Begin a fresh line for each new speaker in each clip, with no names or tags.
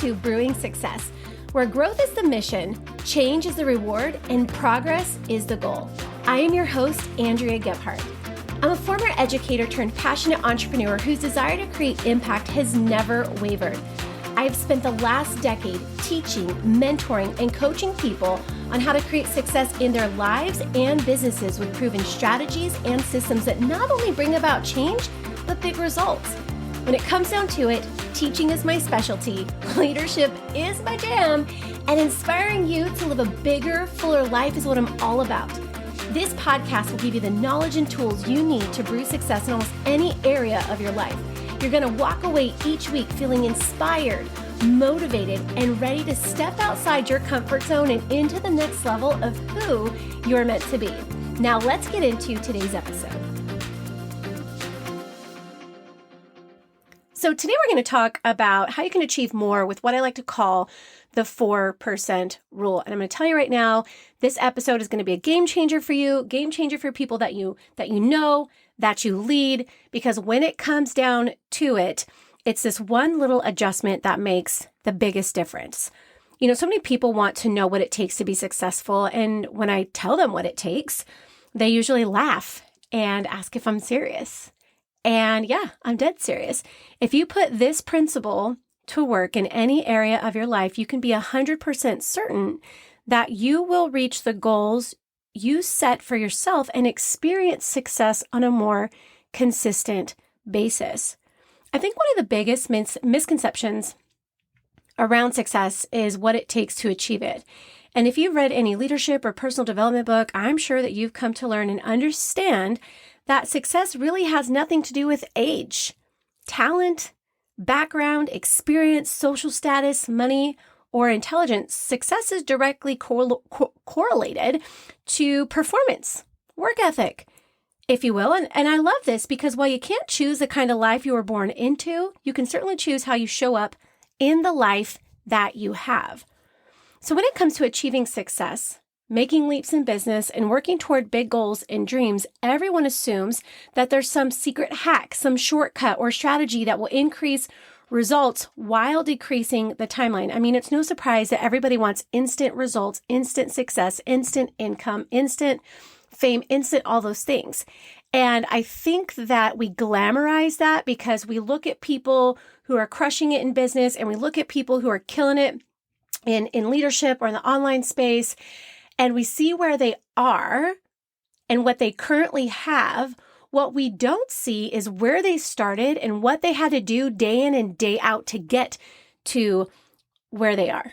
to Brewing Success, where growth is the mission, change is the reward, and progress is the goal. I am your host, Andrea Gebhardt. I'm a former educator turned passionate entrepreneur whose desire to create impact has never wavered. I've spent the last decade teaching, mentoring, and coaching people on how to create success in their lives and businesses with proven strategies and systems that not only bring about change, but big results. When it comes down to it, teaching is my specialty, leadership is my jam, and inspiring you to live a bigger, fuller life is what I'm all about. This podcast will give you the knowledge and tools you need to brew success in almost any area of your life. You're going to walk away each week feeling inspired, motivated, and ready to step outside your comfort zone and into the next level of who you're meant to be. Now let's get into today's episode. So today we're going to talk about how you can achieve more with what I like to call the 4% rule. And I'm going to tell you right now, this episode is going to be a game changer for you, game changer for people that you know, that you lead, because when it comes down to it, it's this one little adjustment that makes the biggest difference. You know, so many people want to know what it takes to be successful. And when I tell them what it takes, they usually laugh and ask if I'm serious. And yeah, I'm dead serious. If you put this principle to work in any area of your life, you can be 100% certain that you will reach the goals you set for yourself and experience success on a more consistent basis. I think one of the biggest misconceptions around success is what it takes to achieve it. And if you've read any leadership or personal development book, I'm sure that you've come to learn and understand that success really has nothing to do with age, talent, background, experience, social status, money, or intelligence. Success is directly correlated to performance, work ethic, if you will. And I love this because while you can't choose the kind of life you were born into, you can certainly choose how you show up in the life that you have. So when it comes to achieving success, making leaps in business, and working toward big goals and dreams, everyone assumes that there's some secret hack, some shortcut or strategy that will increase results while decreasing the timeline. I mean, it's no surprise that everybody wants instant results, instant success, instant income, instant fame, instant all those things. And I think that we glamorize that because we look at people who are crushing it in business and we look at people who are killing it in leadership or in the online space, and we see where they are and what they currently have. What we don't see is where they started and what they had to do day in and day out to get to where they are.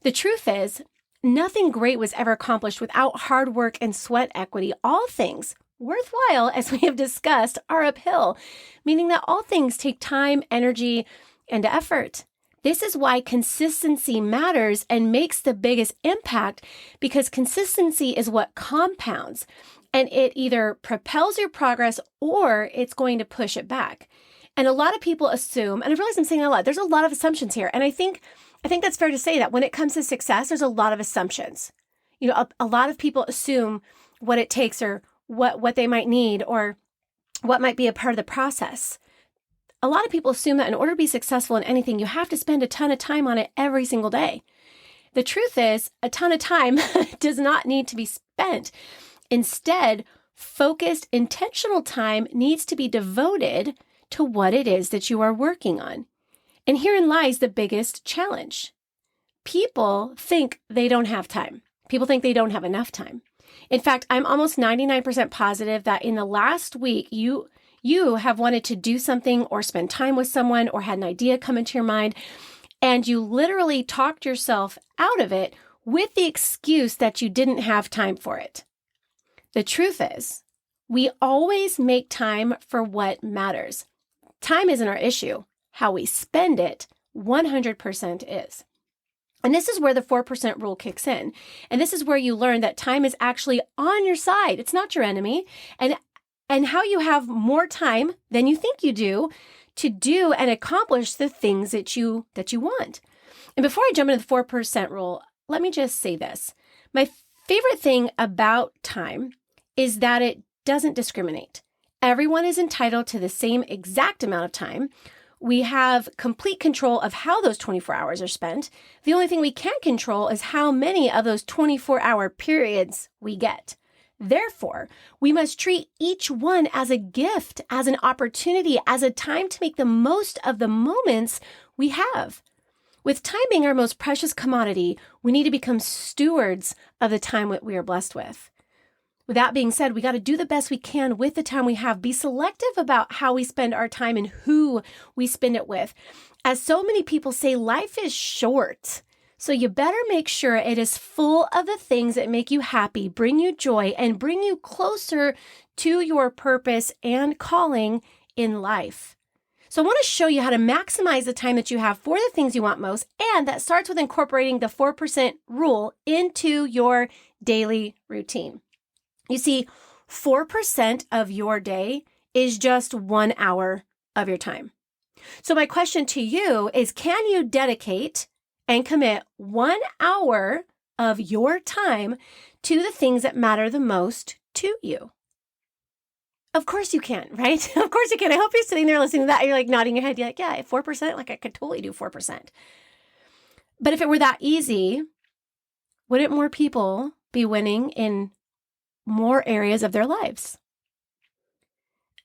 The truth is, nothing great was ever accomplished without hard work and sweat equity. All things worthwhile, as we have discussed, are uphill, meaning that all things take time, energy, and effort. This is why consistency matters and makes the biggest impact, because consistency is what compounds, and it either propels your progress or it's going to push it back. And a lot of people assume, and I realize I'm saying a lot, there's a lot of assumptions here. And I think that's fair to say that when it comes to success, there's a lot of assumptions. You know, a lot of people assume what it takes or what they might need or what might be a part of the process. A lot of people assume that in order to be successful in anything, you have to spend a ton of time on it every single day. The truth is, a ton of time does not need to be spent. Instead, focused, intentional time needs to be devoted to what it is that you are working on. And herein lies the biggest challenge. People think they don't have time. People think they don't have enough time. In fact, I'm almost 99% positive that in the last week, you have wanted to do something or spend time with someone or had an idea come into your mind, and you literally talked yourself out of it with the excuse that you didn't have time for it. The truth is, we always make time for what matters. Time isn't our issue. How we spend it, 100% is. And this is where the 4% rule kicks in. And this is where you learn that time is actually on your side. It's not your enemy. And how you have more time than you think you do to do and accomplish the things that you want. And before I jump into the 4% rule, let me just say this. My favorite thing about time is that it doesn't discriminate. Everyone is entitled to the same exact amount of time, We have complete control of how those 24 hours are spent. The only thing we can't control is how many of those 24-hour periods we get. Therefore, we must treat each one as a gift, as an opportunity, as a time to make the most of the moments we have. With time being our most precious commodity, we need to become stewards of the time that we are blessed with. With that being said, we got to do the best we can with the time we have. Be selective about how we spend our time and who we spend it with. As so many people say, life is short. So you better make sure it is full of the things that make you happy, bring you joy, and bring you closer to your purpose and calling in life. So I want to show you how to maximize the time that you have for the things you want most, and that starts with incorporating the 4% rule into your daily routine. You see, 4% of your day is just 1 hour of your time. So my question to you is, can you dedicate and commit 1 hour of your time to the things that matter the most to you? Of course you can, right? Of course you can. I hope you're sitting there listening to that. You're like nodding your head. You're like, yeah, 4%, like I could totally do 4%. But if it were that easy, wouldn't more people be winning in more areas of their lives?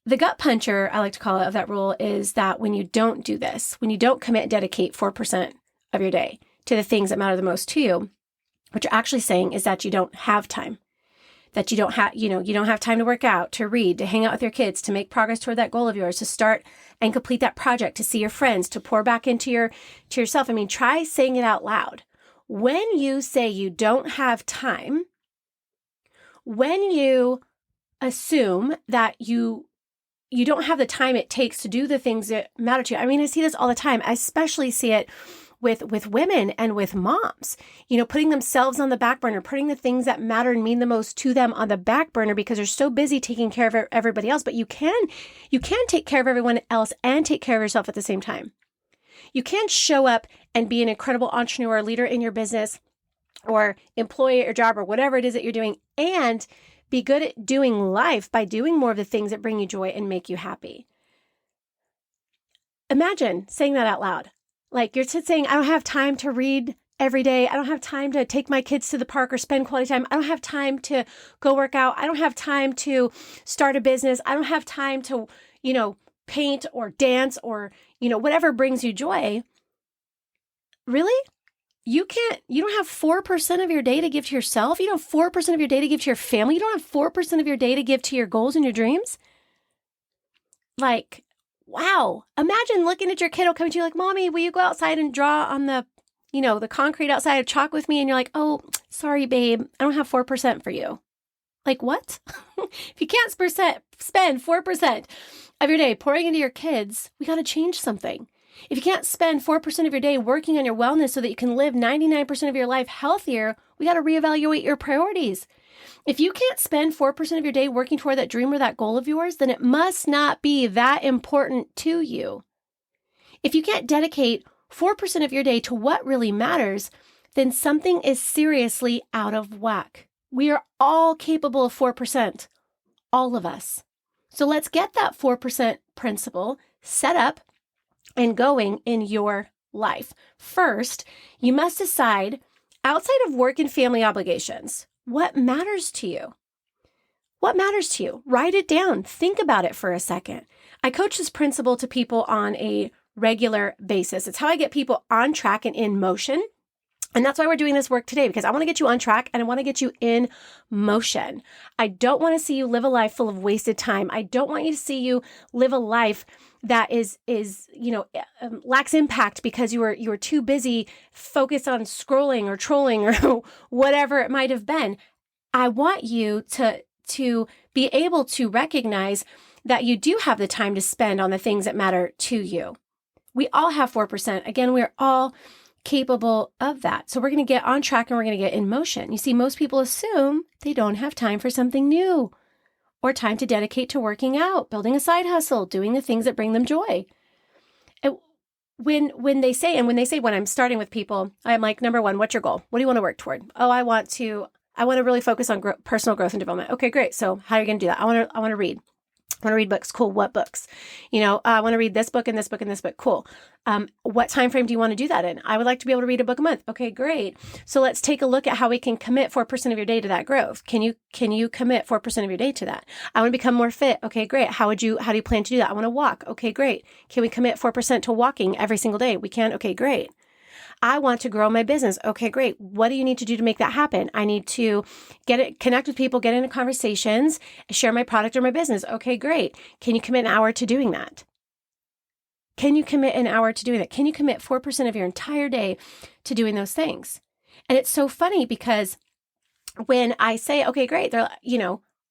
The gut puncher, I like to call it, of that rule is that when you don't do this, when you don't commit and dedicate 4% of your day to the things that matter the most to you, what you're actually saying is that you don't have time, that you don't have, you don't have time to work out, to read, to hang out with your kids, to make progress toward that goal of yours, to start and complete that project, to see your friends, to pour back into yourself. I mean, try saying it out loud. When you say you don't have time, when you assume that you don't have the time it takes to do the things that matter to you. I mean, I see this all the time. I especially see it with women and with moms, putting themselves on the back burner, putting the things that matter and mean the most to them on the back burner because they're so busy taking care of everybody else. But you can take care of everyone else and take care of yourself at the same time. You can show up and be an incredible entrepreneur, leader in your business or employee at your job or whatever it is that you're doing, and be good at doing life by doing more of the things that bring you joy and make you happy. Imagine saying that out loud. Like you're saying, I don't have time to read every day. I don't have time to take my kids to the park or spend quality time. I don't have time to go work out. I don't have time to start a business. I don't have time to, paint or dance or, whatever brings you joy. Really? You don't have 4% of your day to give to yourself. You don't have 4% of your day to give to your family. You don't have 4% of your day to give to your goals and your dreams. Like, wow. Imagine looking at your kiddo coming to you like, Mommy, will you go outside and draw on the concrete outside of chalk with me? And you're like, oh, sorry, babe. I don't have 4% for you. Like what? If you can't spend 4% of your day pouring into your kids, we got to change something. If you can't spend 4% of your day working on your wellness so that you can live 99% of your life healthier, we got to reevaluate your priorities. If you can't spend 4% of your day working toward that dream or that goal of yours, then it must not be that important to you. If you can't dedicate 4% of your day to what really matters, then something is seriously out of whack. We are all capable of 4%, all of us. So let's get that 4% principle set up and going in your life. First, you must decide, outside of work and family obligations, what matters to you? What matters to you? Write it down. Think about it for a second. I coach this principle to people on a regular basis. It's how I get people on track and in motion. And that's why we're doing this work today, because I want to get you on track and I want to get you in motion. I don't want to see you live a life full of wasted time. I don't want you to see you live a life that is lacks impact because you were too busy focused on scrolling or trolling or whatever it might have been. I want you to be able to recognize that you do have the time to spend on the things that matter to you. We all have 4%. Again, we're all capable of that. So we're going to get on track and we're going to get in motion. You see, most people assume they don't have time for something new or time to dedicate to working out, building a side hustle, doing the things that bring them joy. And when I'm starting with people, I'm like, number one, what's your goal? What do you want to work toward? Oh, I want to really focus on personal growth and development. Okay, great. So how are you going to do that? I want to read. I want to read books. Cool. What books? I want to read this book and this book and this book. Cool. What time frame do you want to do that in? I would like to be able to read a book a month. Okay, great. So let's take a look at how we can commit 4% of your day to that growth. Can you commit 4% of your day to that? I want to become more fit. Okay, great. How do you plan to do that? I want to walk. Okay, great. Can we commit 4% to walking every single day? We can. Okay, great. I want to grow my business. Okay, great. What do you need to do to make that happen? I need to connect with people, get into conversations, share my product or my business. Okay, great. Can you commit an hour to doing that? Can you commit an hour to doing that? Can you commit 4% of your entire day to doing those things? And it's so funny because when I say, okay, great,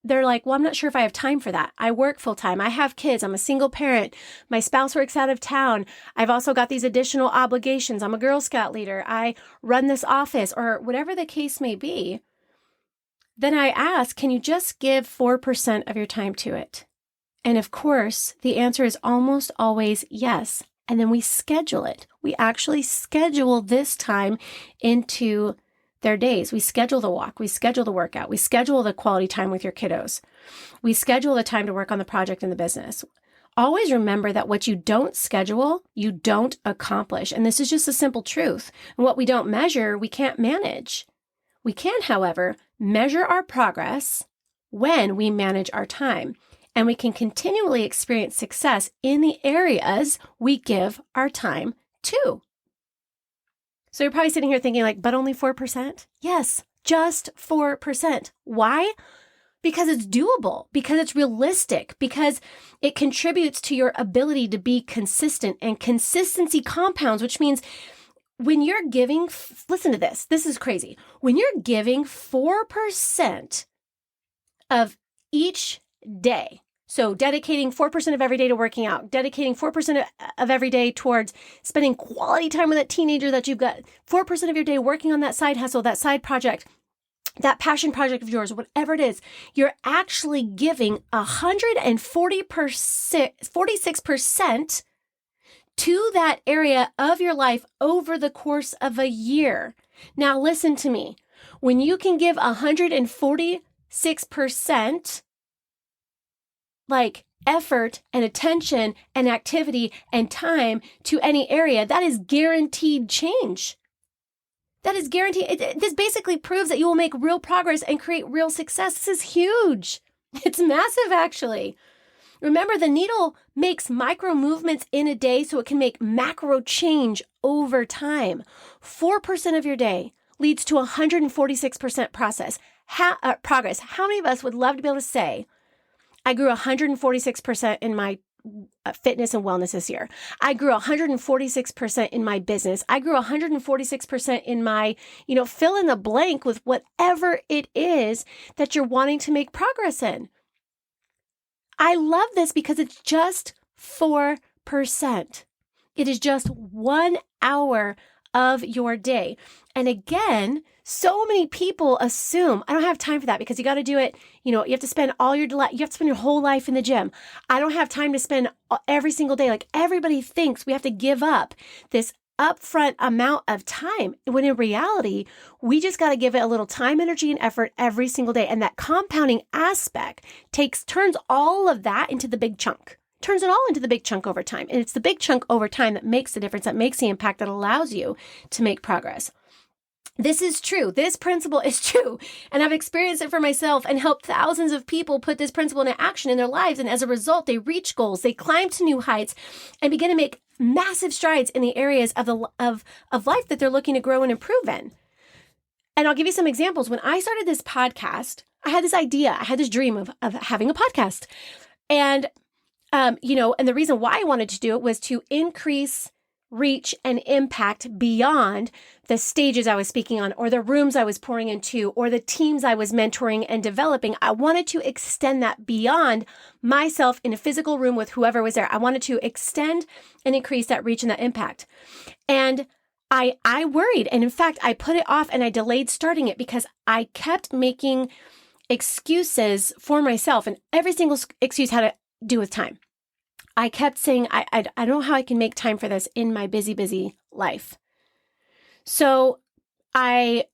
they're like, well, I'm not sure if I have time for that. I work full time. I have kids. I'm a single parent. My spouse works out of town. I've also got these additional obligations. I'm a Girl Scout leader. I run this office, or whatever the case may be. Then I ask, can you just give 4% of your time to it? And of course, the answer is almost always yes. And then we schedule it. We actually schedule this time into their days. We schedule the walk. We schedule the workout. We schedule the quality time with your kiddos. We schedule the time to work on the project and the business. Always remember that what you don't schedule, you don't accomplish. And this is just a simple truth. And what we don't measure, we can't manage. We can, however, measure our progress when we manage our time. And we can continually experience success in the areas we give our time to. So you're probably sitting here thinking like, but only 4%? Yes, just 4%. Why? Because it's doable, because it's realistic, because it contributes to your ability to be consistent, and consistency compounds, which means when you're giving, listen to this, this is crazy. When you're giving 4% of each day, so dedicating 4% of every day to working out, dedicating 4% of every day towards spending quality time with that teenager that you've got, 4% of your day working on that side hustle, that side project, that passion project of yours, whatever it is, you're actually giving 46% to that area of your life over the course of a year. Now listen to me. When you can give 146%, like effort and attention and activity and time to any area, that is guaranteed change. That is guaranteed. This basically proves that you will make real progress and create real success. This is huge. It's massive, actually. Remember, the needle makes micro movements in a day so it can make macro change over time. 4% of your day leads to 146% progress. How many of us would love to be able to say, I grew 146% in my fitness and wellness this year. I grew 146% in my business. I grew 146% in my, fill in the blank with whatever it is that you're wanting to make progress in. I love this because it's just 4%. It is just 1 hour of your day. And again, so many people assume, I don't have time for that because you got to do it. You have to spend you have to spend your whole life in the gym. I don't have time to spend every single day. Like everybody thinks we have to give up this upfront amount of time, when in reality, we just got to give it a little time, energy, and effort every single day. And that compounding aspect turns all of that into the big chunk. Turns it all into the big chunk over time. And it's the big chunk over time that makes the difference, that makes the impact, that allows you to make progress. This is true. This principle is true. And I've experienced it for myself and helped thousands of people put this principle into action in their lives. And as a result, they reach goals, they climb to new heights, and begin to make massive strides in the areas of life that they're looking to grow and improve in. And I'll give you some examples. When I started this podcast, I had this idea, I had this dream of having a podcast. And and the reason why I wanted to do it was to increase reach and impact beyond the stages I was speaking on, or the rooms I was pouring into, or the teams I was mentoring and developing. I wanted to extend that beyond myself in a physical room with whoever was there. I wanted to extend and increase that reach and that impact. And I worried. And in fact, I put it off and I delayed starting it because I kept making excuses for myself, and every single excuse had to do with time. I kept saying, I don't know how I can make time for this in my busy life. So I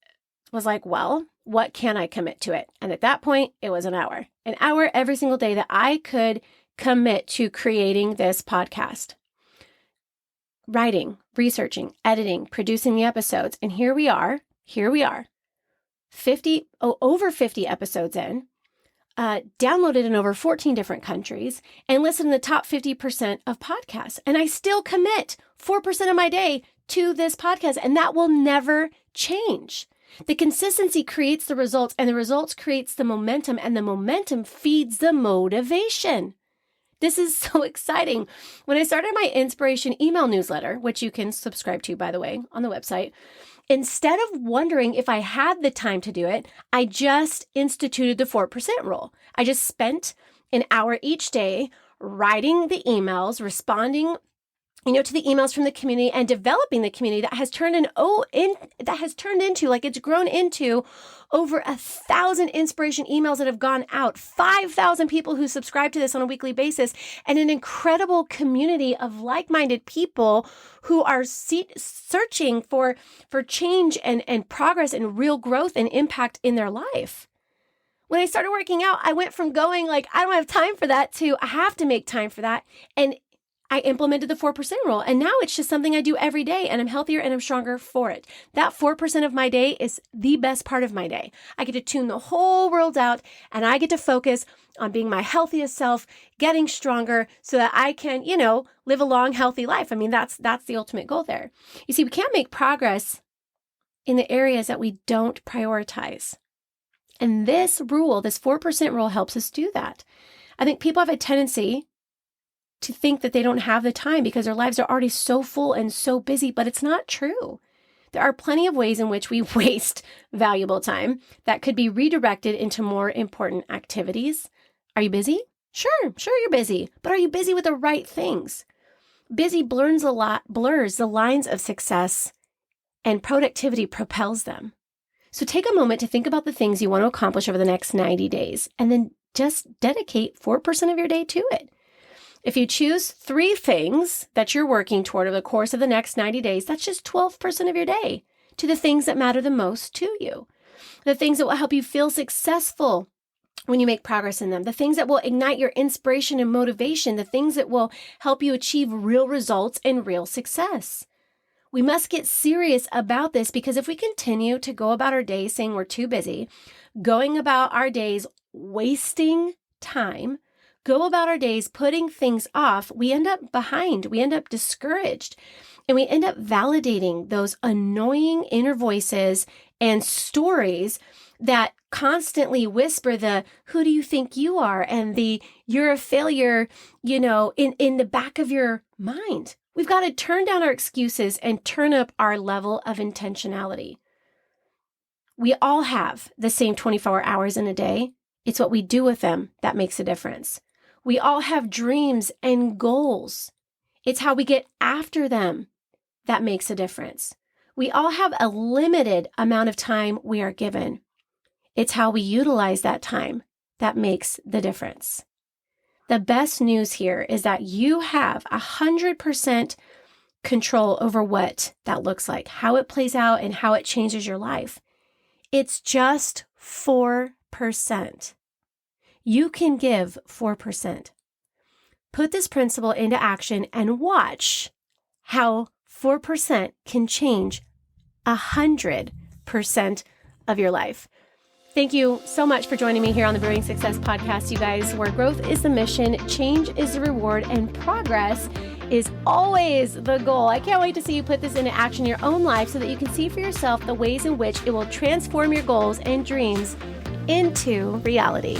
was like, well, what can I commit to it? And at that point, it was an hour every single day that I could commit to creating this podcast. Writing, researching, editing, producing the episodes. And here we are, over 50 episodes in, downloaded in over 14 different countries, and listed in the top 50% of podcasts. And I still commit 4% of my day to this podcast, and that will never change. The consistency creates the results, and the results creates the momentum, and the momentum feeds the motivation. This is so exciting. When I started my inspiration email newsletter, which you can subscribe to, by the way, on the website, instead of wondering if I had the time to do it, I just instituted the 4% rule. I just spent an hour each day writing the emails, responding to the emails from the community, and developing the community that has turned into, like, it's grown into over 1,000 inspiration emails that have gone out, 5,000 people who subscribe to this on a weekly basis, and an incredible community of like-minded people who are searching for change and progress and real growth and impact in their life. When I started working out, I went from going like, I don't have time for that, to I have to make time for that. And I implemented the 4% rule, and now it's just something I do every day, and I'm healthier and I'm stronger for it. That 4% of my day is the best part of my day. I get to tune the whole world out, and I get to focus on being my healthiest self, getting stronger so that I can, live a long, healthy life. I mean, that's the ultimate goal there. You see, we can't make progress in the areas that we don't prioritize. And this rule, this 4% rule, helps us do that. I think people have a tendency to think that they don't have the time because their lives are already so full and so busy, but it's not true. There are plenty of ways in which we waste valuable time that could be redirected into more important activities. Are you busy? Sure, you're busy, but are you busy with the right things? Busy blurs the lines of success, and productivity propels them. So take a moment to think about the things you want to accomplish over the next 90 days, and then just dedicate 4% of your day to it. If you choose 3 things that you're working toward over the course of the next 90 days, that's just 12% of your day to the things that matter the most to you. The things that will help you feel successful when you make progress in them. The things that will ignite your inspiration and motivation. The things that will help you achieve real results and real success. We must get serious about this, because if we continue to go about our days saying we're too busy, going about our days wasting time, go about our days putting things off, we end up behind, we end up discouraged, and we end up validating those annoying inner voices and stories that constantly whisper the "who do you think you are?" and the "you're a failure," in the back of your mind. We've got to turn down our excuses and turn up our level of intentionality. We all have the same 24 hours in a day. It's what we do with them that makes a difference. We all have dreams and goals. It's how we get after them that makes a difference. We all have a limited amount of time we are given. It's how we utilize that time that makes the difference. The best news here is that you have 100% control over what that looks like, how it plays out, and how it changes your life. It's just 4%. You can give 4%. Put this principle into action and watch how 4% can change 100% of your life. Thank you so much for joining me here on the Brewing Success Podcast, you guys, where growth is the mission, change is the reward, and progress is always the goal. I can't wait to see you put this into action in your own life so that you can see for yourself the ways in which it will transform your goals and dreams into reality.